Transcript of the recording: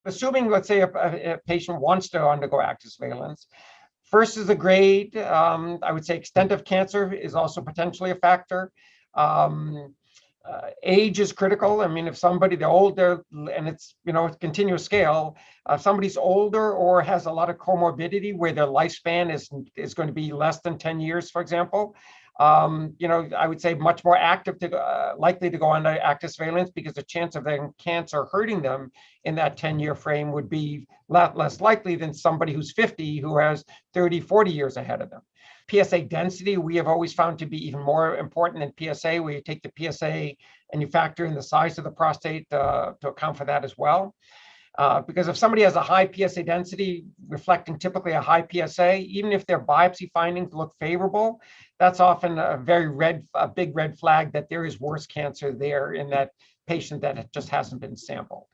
Assuming, let's say, a patient wants to undergo active surveillance, first is the grade. I would say extent of cancer is also potentially a factor. Age is critical. I mean, if somebody, they're older, and it's, a continuous scale, if somebody's older or has a lot of comorbidity where their lifespan is going to be less than 10 years, for example, I would say much more likely to go under active surveillance, because the chance of their cancer hurting them in that 10-year frame would be a lot less likely than somebody who's 50 who has 30, 40 years ahead of them. PSA density, we have always found to be even more important than PSA, where you take the PSA and you factor in the size of the prostate to account for that as well. Because if somebody has a high PSA density, reflecting typically a high PSA, even if their biopsy findings look favorable, that's often a big red flag that there is worse cancer there in that patient that just hasn't been sampled.